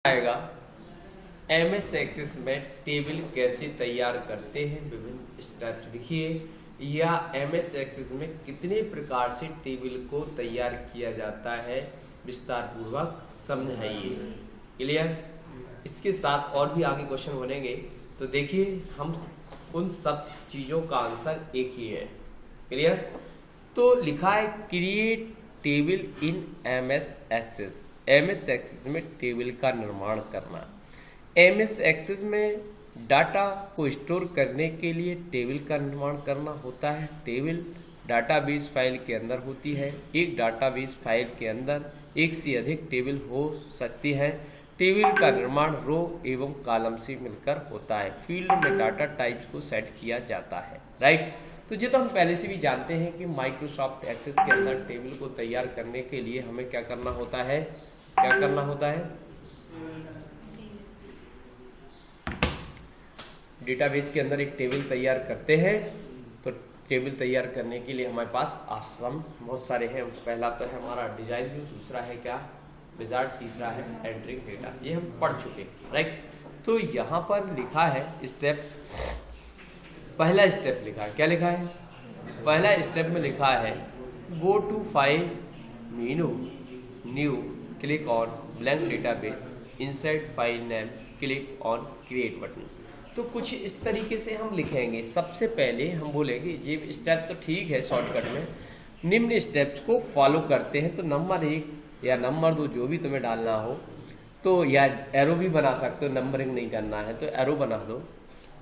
आएगा MS Access में table कैसे तैयार करते हैं, विभिन्न स्टेप्स लिखिए, या एमएस एक्सेस में कितने प्रकार से टेबल को तैयार किया जाता है विस्तार पूर्वक समझाइए। क्लियर? इसके साथ और भी आगे क्वेश्चन बनेंगे, तो देखिए हम उन सब चीजों का आंसर एक ही है। क्लियर? तो लिखा है create table in MS Access. MS Access में टेबल का निर्माण करना। एमएस एक्सेस में डाटा को स्टोर करने के लिए टेबल का निर्माण करना होता है। टेबल डाटाबेस फाइल के अंदर होती है। एक डाटाबेस फाइल के अंदर एक से अधिक टेबल हो सकती है। टेबल का निर्माण रो एवं कॉलम से मिलकर होता है। फील्ड में डाटा टाइप्स को सेट किया जाता है। राइट? तो ये तो हम पहले से भी जानते हैं कि माइक्रोसॉफ्ट एक्सेस के अंदर टेबल को तैयार करने के लिए हमें क्या करना होता है, डेटाबेस के अंदर एक टेबल तैयार करते हैं। तो टेबल तैयार करने के लिए हमारे पास ऑप्शन बहुत सारे हैं। पहला तो है हमारा डिजाइन व्यू, दूसरा है क्या, विजार्ड, तीसरा है एंट्रिंग डेटा। ये हम पढ़ चुके हैं। राइट? तो यहाँ पर लिखा है स्टेप, पहला स्टेप लिखा है, क्या लिखा है? पहला स्टेप में लिखा है go to file menu, new, click on blank database, insert file name, click on create button. तो कुछ इस तरीके से हम लिखेंगे। सबसे पहले हम बोलेंगे, ये स्टेप तो ठीक है शॉर्टकट में, निम्न स्टेप्स को फॉलो करते हैं। तो नंबर 1 या नंबर 2 जो भी तुम्हें डालना हो, तो या एरो भी बना सकते हो, नंबरिंग नहीं करना है तो एरो बना दो।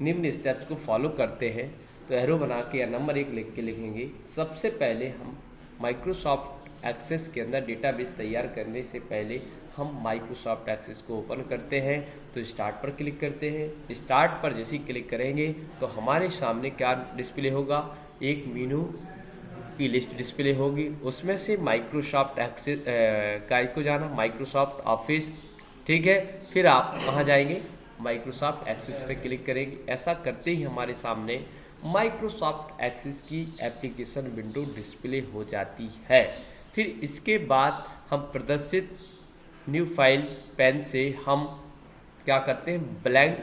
निम्न स्टेप्स को फॉलो करते हैं तो एरो बना के या नंबर 1 लिख के लिखेंगे। सबसे पहले हम माइक्रोसॉफ्ट एक्सेस के अंदर डेटाबेस तैयार करने से पहले हम माइक्रोसॉफ्ट एक्सेस को ओपन करते हैं। तो स्टार्ट पर क्लिक करते हैं। स्टार्ट पर जैसे ही क्लिक करेंगे तो हमारे सामने क्या डिस्प्ले होगा, एक मेनू की लिस्ट डिस्प्ले होगी। उसमें से माइक्रोसॉफ्ट एक्सेस का को जाना, माइक्रोसॉफ्ट ऑफिस, ठीक है। फिर आप कहाँ जाएंगे, माइक्रोसॉफ्ट एक्सेस पे क्लिक करेंगे। ऐसा करते ही हमारे सामने माइक्रोसॉफ्ट एक्सेस की एप्लीकेशन विंडो डिस्प्ले हो जाती है। फिर इसके बाद हम प्रदर्शित न्यू फाइल पैन से हम क्या करते हैं, ब्लैंक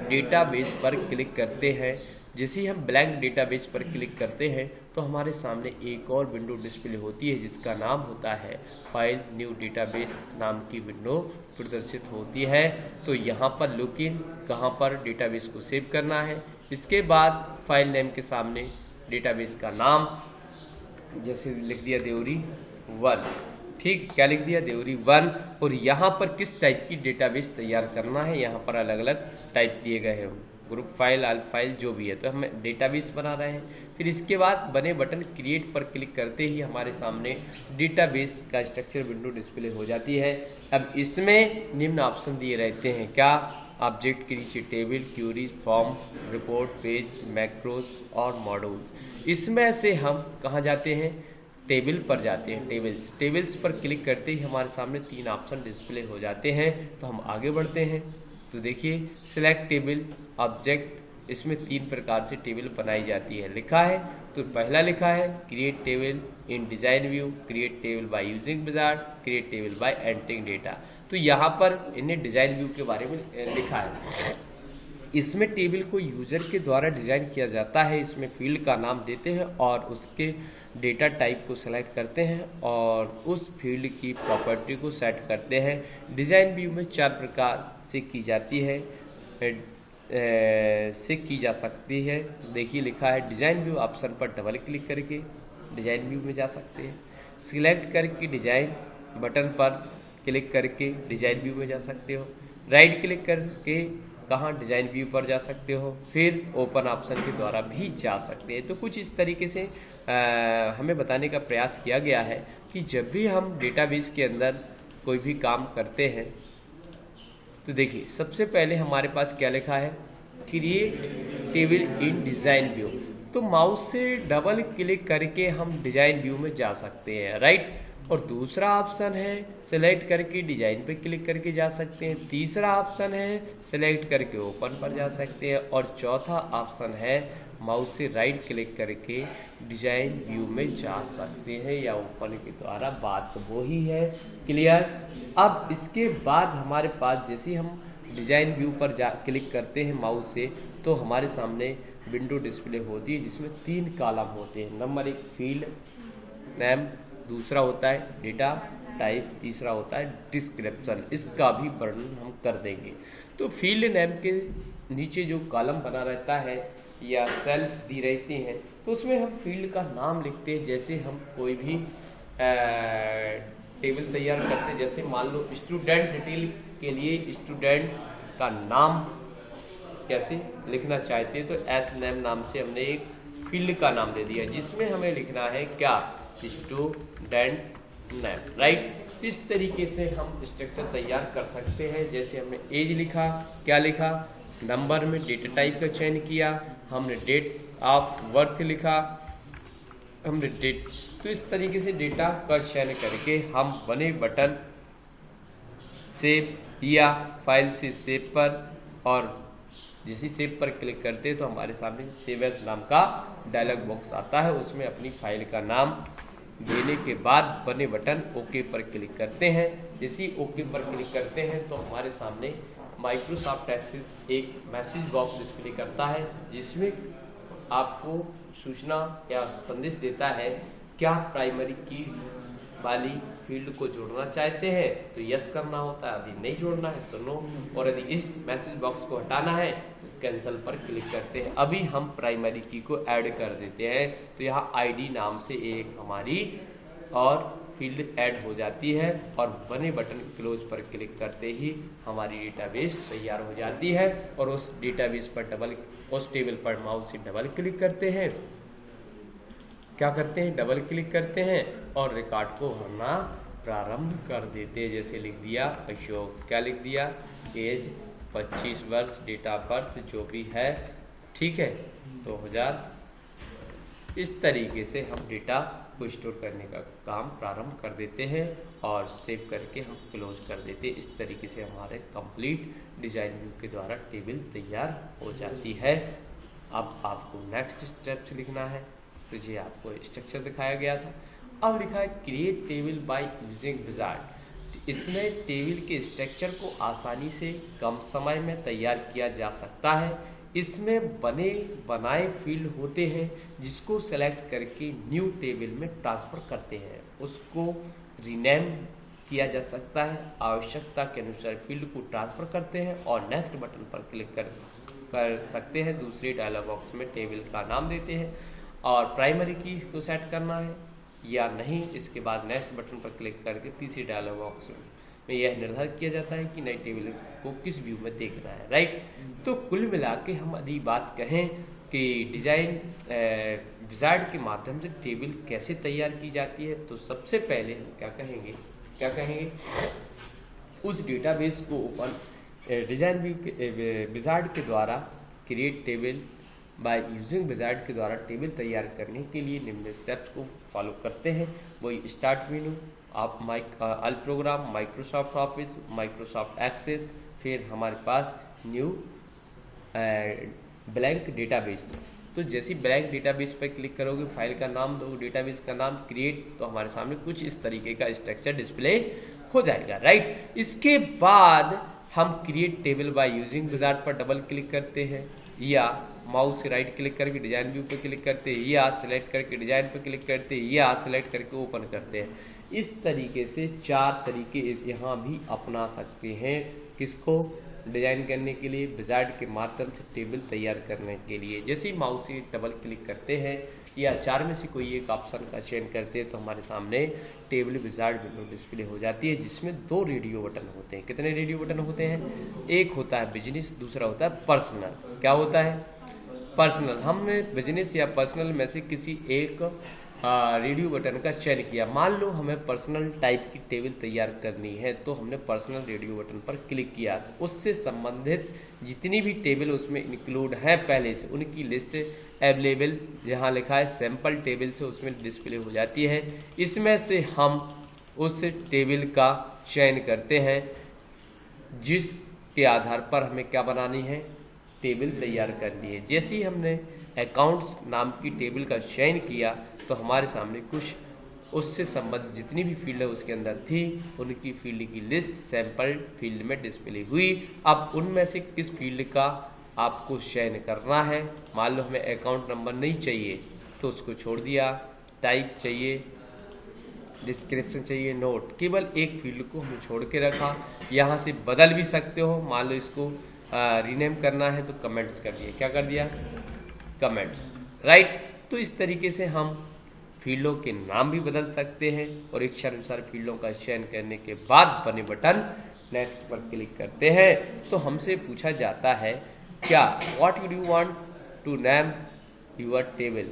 डेटाबेस पर क्लिक करते हैं। जैसे ही हम ब्लैंक डेटाबेस पर क्लिक करते हैं तो हमारे सामने एक और विंडो डिस्प्ले होती है जिसका नाम होता है फाइल न्यू डेटाबेस नाम की विंडो प्रदर्शित होती है। तो यहाँ पर लुकिन कहाँ पर डेटाबेस को सेव करना है। इसके बाद फाइल नेम के सामने डेटाबेस का नाम, जैसे लिख दिया देवरी 1, ठीक, क्या लिख दिया, देवरी 1। और यहाँ पर किस टाइप की डेटाबेस तैयार करना है, यहाँ पर अलग अलग टाइप दिए गए हैं, ग्रुप फाइल, आल फाइल, जो भी है। तो हम डेटाबेस बना रहे हैं। फिर इसके बाद बने बटन क्रिएट पर क्लिक करते ही हमारे सामने डेटाबेस का स्ट्रक्चर विंडो डिस्प्ले हो जाती है। अब इसमें निम्न ऑप्शन दिए रहते हैं, क्या, ऑब्जेक्ट के नीचे table, queries, form, report, page, macros और मॉड्यूल्स। इसमें से हम कहाँ जाते हैं, टेबल पर जाते हैं। टेबल्स पर क्लिक करते ही हमारे सामने 3 ऑप्शन डिस्प्ले हो जाते हैं। तो हम आगे बढ़ते हैं। तो देखिए सिलेक्ट टेबल ऑब्जेक्ट, इसमें 3 प्रकार से टेबल बनाई जाती है, लिखा है। तो पहला लिखा है create table in design view, create table by using wizard, create table by entering data. तो यहाँ पर इन्हें डिजाइन व्यू के बारे में लिखा है। इसमें टेबल को यूजर के द्वारा डिजाइन किया जाता है। इसमें फील्ड का नाम देते हैं और उसके डेटा टाइप को सेलेक्ट करते हैं और उस फील्ड की प्रॉपर्टी को सेट करते हैं। डिजाइन व्यू में 4 प्रकार से की जाती है, की जा सकती है। देखिए लिखा है डिजाइन व्यू, ऑप्शन पर डबल क्लिक करके डिजाइन व्यू में जा सकते हैं। सिलेक्ट करके डिजाइन बटन पर क्लिक करके डिजाइन व्यू में जा सकते हो। राइट क्लिक करके कहाँ, डिजाइन व्यू पर जा सकते हो। फिर ओपन ऑप्शन के द्वारा भी जा सकते हैं। तो कुछ इस तरीके से हमें बताने का प्रयास किया गया है कि जब भी हम डेटाबेस के अंदर कोई भी काम करते हैं तो देखिए सबसे पहले हमारे पास क्या लिखा है, क्रिएट टेबल इन डिजाइन व्यू। तो माउस से डबल क्लिक करके हम डिजाइन व्यू में जा सकते हैं। राइट? और दूसरा ऑप्शन है सेलेक्ट करके डिजाइन पे क्लिक करके जा सकते हैं। तीसरा ऑप्शन है सेलेक्ट करके ओपन पर जा सकते हैं। और चौथा ऑप्शन है माउस से राइट क्लिक करके डिजाइन व्यू में जा सकते हैं या ओपन के द्वारा। बात तो वो ही है, क्लियर। अब इसके बाद हमारे पास जैसे हम डिजाइन व्यू पर क्लिक करते हैं माउस से, तो हमारे सामने विंडो डिस्प्ले होती है जिसमें 3 कॉलम होते हैं। नंबर 1 फील्ड नेम, दूसरा होता है डेटा टाइप, तीसरा होता है डिस्क्रिप्शन। इसका भी वर्णन हम कर देंगे। तो फील्ड नेम के नीचे जो कॉलम बना रहता है या सेल दी रहती हैं, तो उसमें हम फील्ड का नाम लिखते हैं। जैसे हम कोई भी टेबल तैयार करते हैं, जैसे मान लो स्टूडेंट डिटेल के लिए स्टूडेंट का नाम कैसे लिखना चाहते हैं, तो एस नेम नाम से हमने एक फील्ड का नाम दे दिया जिसमें हमें लिखना है क्या, स्टूडेंट नेम, राइट। इस तरीके से हम स्ट्रक्चर तैयार कर सकते हैं। जैसे हमने एज लिखा, क्या लिखा, नंबर में डेटा टाइप का चयन किया, हमने डेट ऑफ बर्थ लिखा, हमने डेट। तो इस तरीके से डेटा का चयन करके हम बने बटन सेव या फाइल से सेव पर, और जैसे सेव पर क्लिक करते हैं तो हमारे सामने सेव एज नाम का डायलॉग बॉक्स आता है। उसमें अपनी फाइल का नाम देने के बाद बने बटन ओके पर क्लिक करते हैं। जैसे ही ओके पर क्लिक करते हैं तो हमारे सामने माइक्रोसॉफ्ट एक्सेस एक मैसेज बॉक्स डिस्प्ले करता है जिसमें आपको सूचना या संदेश देता है क्या प्राइमरी की वाली फील्ड को जोड़ना चाहते हैं तो यस करना होता है, यदि नहीं जोड़ना है तो नो, और यदि इस मैसेज बॉक्स को हटाना है तो कैंसिल पर क्लिक करते हैं। अभी हम प्राइमरी की को ऐड कर देते हैं, तो यहाँ आईडी नाम से एक हमारी और फील्ड ऐड हो जाती है, और बने बटन क्लोज पर क्लिक करते ही हमारी डेटाबेस तैयार हो जाती है। और उस डेटाबेस पर उस टेबल पर माउस से डबल क्लिक करते हैं, क्या करते हैं, डबल क्लिक करते हैं और रिकॉर्ड को भरना प्रारंभ कर देते हैं। जैसे लिख दिया अशोक, क्या लिख दिया, एज 25 वर्ष, डेट ऑफ बर्थ जो भी है, ठीक है, 2000। इस तरीके से हम डेटा को स्टोर करने का काम प्रारंभ कर देते हैं और सेव करके हम क्लोज कर देते हैं। इस तरीके से हमारे कंप्लीट डिजाइन व्यू के द्वारा टेबल तैयार हो जाती है। अब आपको नेक्स्ट स्टेप्स लिखना है, तो जी आपको स्ट्रक्चर दिखाया गया था। अब लिखा है create table by using wizard. इसमें टेबल के स्ट्रक्चर को आसानी से कम समय में तैयार किया जा सकता है। इसमें बनाए फील्ड होते हैं जिसको सेलेक्ट करके न्यू टेबल में ट्रांसफर करते हैं, उसको रीनेम किया जा सकता है। आवश्यकता के अनुसार फील्ड को ट्रांसफर करते हैं और नेक्स्ट बटन पर क्लिक कर सकते हैं। दूसरे डायलॉग बॉक्स में टेबल का नाम देते हैं और प्राइमरी की को सेट करना है या नहीं, इसके बाद नेक्स्ट बटन पर क्लिक करके तीसरे डायलॉग बॉक्स में यह निर्धारित किया जाता है कि नई टेबल को किस व्यू में देखना है, राइट। तो कुल मिला के हम यदि बात कहें कि डिजाइन विजार्ड के माध्यम से टेबल कैसे तैयार की जाती है, तो सबसे पहले हम क्या कहेंगे, उस डेटाबेस को ओपन डिजाइन व्यू के विजार्ड के द्वारा create table by using wizard के द्वारा टेबल तैयार करने के लिए निम्न स्टेप्स को फॉलो करते हैं। वही स्टार्ट मेनू, आप all program, Microsoft Office, Microsoft Access, फिर हमारे पास न्यू ब्लैंक डेटाबेस। तो जैसे ब्लैंक डेटाबेस पर क्लिक करोगे, फाइल का नाम दो, डेटाबेस का नाम क्रिएट, तो हमारे सामने कुछ इस तरीके का स्ट्रक्चर डिस्प्ले हो जाएगा, राइट। इसके बाद हम create table by using wizard पर डबल क्लिक करते हैं, या माउस से राइट क्लिक करके डिजाइन व्यू पर क्लिक करते हैं, या सिलेक्ट करके डिजाइन पर क्लिक करते हैं, या सिलेक्ट करके ओपन करते हैं। इस तरीके से 4 तरीके यहाँ भी अपना सकते हैं, किसको, डिजाइन करने के लिए, विजार्ड के माध्यम से टेबल तैयार करने के लिए। जैसे ही माउस से डबल क्लिक करते हैं या 4 में से कोई एक ऑप्शन का चयन करते हैं तो हमारे सामने टेबल विजार्ड विंडो डिस्प्ले हो जाती है, जिसमें 2 रेडियो बटन होते हैं। कितने रेडियो बटन होते हैं, एक होता है बिजनेस, दूसरा होता है पर्सनल। क्या होता है, पर्सनल। हमने बिजनेस या पर्सनल में से किसी एक रेडियो बटन का चयन किया। मान लो हमें पर्सनल टाइप की टेबल तैयार करनी है, तो हमने पर्सनल रेडियो बटन पर क्लिक किया, उससे संबंधित जितनी भी टेबल उसमें इंक्लूड है पहले से, उनकी लिस्ट अवेलेबल जहां लिखा है सैंपल टेबल से, उसमें डिस्प्ले हो जाती है। इसमें से हम उस टेबल का चयन करते हैं जिसके आधार पर हमें क्या बनानी है, टेबल तैयार करनी है। जैसे ही हमने अकाउंट्स नाम की टेबल का चयन किया तो हमारे सामने कुछ उससे संबंधित जितनी भी फील्ड है उसके अंदर थी उनकी फील्ड की लिस्ट सैंपल फील्ड में डिस्प्ले हुई। अब उनमें से किस फील्ड का आपको चयन करना है। मान लो हमें अकाउंट नंबर नहीं चाहिए तो उसको छोड़ दिया, टाइप चाहिए, डिस्क्रिप्शन चाहिए, नोट, केवल एक फील्ड को हमने छोड़ के रखा। यहाँ से बदल भी सकते हो, मान लो इसको रीनेम करना है तो कमेंट्स कर दिए, क्या कर दिया, कमेंट्स, राइट। तो इस तरीके से हम फील्डों के नाम भी बदल सकते हैं और इच्छानुसार फील्डों का चयन करने के बाद बने बटन नेक्स्ट पर क्लिक करते हैं तो हमसे पूछा जाता है क्या what would you want to name your table.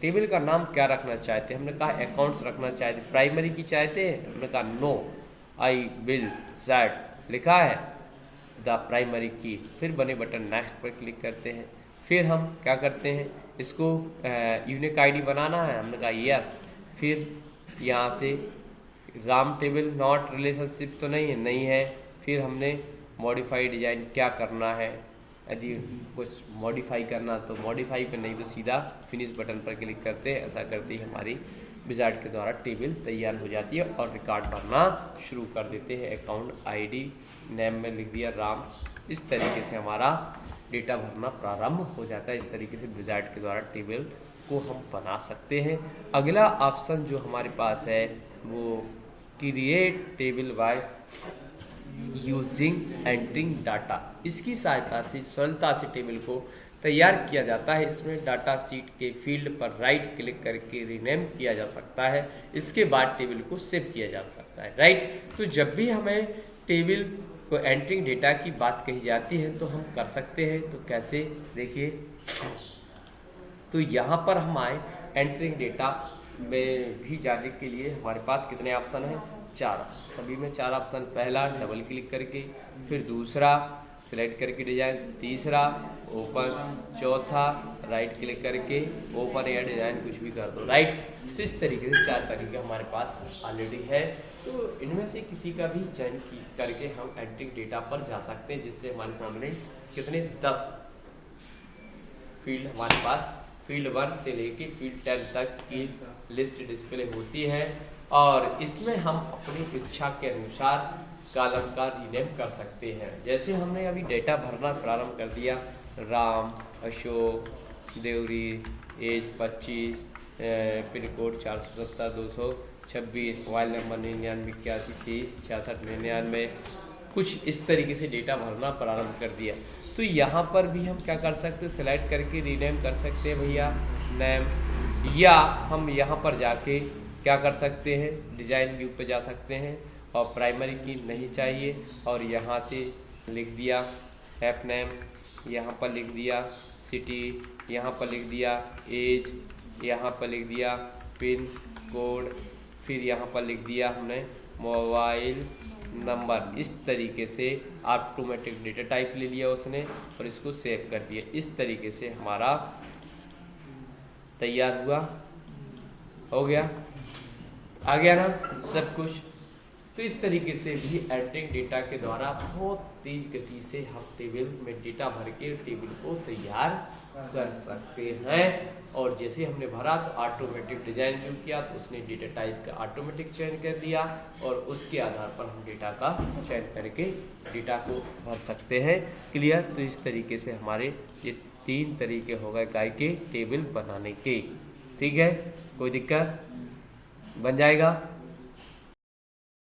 Table का नाम क्या रखना चाहते हैं। हमने कहा अकाउंट्स रखना चाहते, प्राइमरी की चाहते हैं, हमने कहा नो, आई विल सेट लिखा है द प्राइमरी की। फिर बने बटन नेक्स्ट पर क्लिक करते हैं। फिर हम क्या करते हैं, इसको यूनिक आईडी बनाना है, हमने कहा यस। फिर यहाँ से राम टेबल नॉट रिलेशनशिप तो नहीं है, नहीं है। फिर हमने मॉडिफाई डिजाइन क्या करना है, यदि कुछ मॉडिफाई करना तो मॉडिफाई पे, नहीं तो सीधा फिनिश बटन पर क्लिक करते हैं। ऐसा करते ही हमारी विजार्ड के द्वारा टेबल तैयार हो जाती है और रिकॉर्ड भरना शुरू कर देते हैं। अकाउंट आईडी नेम में लिख दिया राम। इस तरीके से हमारा डेटा भरना प्रारंभ हो जाता है। इस तरीके से विजार्ड के द्वारा टेबल को हम बना सकते हैं। अगला ऑप्शन जो हमारे पास है वो create table by using entering data. इसकी सहायता से सरलता से टेबल को तैयार किया जाता है। इसमें डाटा शीट के फील्ड पर राइट क्लिक करके रीनेम किया जा सकता है। इसके बाद टेबल को सेव किया जा सकता है, राइट। तो जब भी हमें टेबल को एंटरिंग डेटा की बात कही जाती है तो हम कर सकते हैं। तो कैसे, देखिए, तो यहाँ पर हम आए एंटरिंग डेटा में भी जाने के लिए हमारे पास कितने ऑप्शन हैं, 4। सभी में 4 ऑप्शन। पहला डबल क्लिक करके, फिर दूसरा सिलेक्ट करके डिजाइन, तीसरा ओपन, चौथा राइट क्लिक करके ओपन या डिजाइन कुछ भी कर दो, राइट। तो इस तरीके से 4 तरीके हमारे पास ऑलरेडी है। तो इनमें से किसी का भी चयन करके हम एंटरिंग डेटा पर जा सकते हैं, जिससे हमारे सामने कितने 10 फील्ड हमारे पास फील्ड 1 से लेके फील्ड 10 तक की लिस्ट डिस्प्ले होती है। और इसमें हम अपनी इच्छा के अनुसार कॉलम का रीनेम कर सकते हैं। जैसे हमने अभी डेटा भरना प्रारंभ कर दिया, Ram, Ashok, Devri, age 25, pin code 470 226, mobile number 99 81 30 66 99, कुछ इस तरीके से डेटा भरना प्रारंभ कर दिया। तो यहाँ पर भी हम क्या कर सकते हैं, सिलेक्ट करके रीनेम कर सकते हैं भैया नेम, या हम यहाँ पर जाके क्या कर सकते हैं, डिजाइन व्यू पे जा सकते हैं और प्राइमरी की नहीं चाहिए और यहाँ से लिख दिया ऐप नेम, यहाँ पर लिख दिया सिटी, यहाँ पर लिख दिया एज, यहाँ पर लिख दिया पिन कोड, फिर यहाँ पर लिख दिया हमने मोबाइल नंबर। इस तरीके से ऑटोमेटिक डेटा टाइप ले लिया उसने और इसको सेव कर दिया। इस तरीके से हमारा तैयार हुआ, हो गया, आ गया ना सब कुछ। तो इस तरीके से भी एंटरिंग डेटा के द्वारा बहुत तेज गति से हम टेबल में डेटा भर के टेबल को तैयार कर सकते हैं। और जैसे हमने भरा तो ऑटोमेटिक डिजाइन जो किया तो उसने डेटा टाइप का ऑटोमेटिक चयन कर दिया और उसके आधार पर हम डेटा का चयन करके डेटा को भर सकते हैं। क्लियर। तो इस तरीके से हमारे ये 3 तरीके हो गए काय के टेबल बनाने के। ठीक है, कोई दिक्कत, बन जाएगा।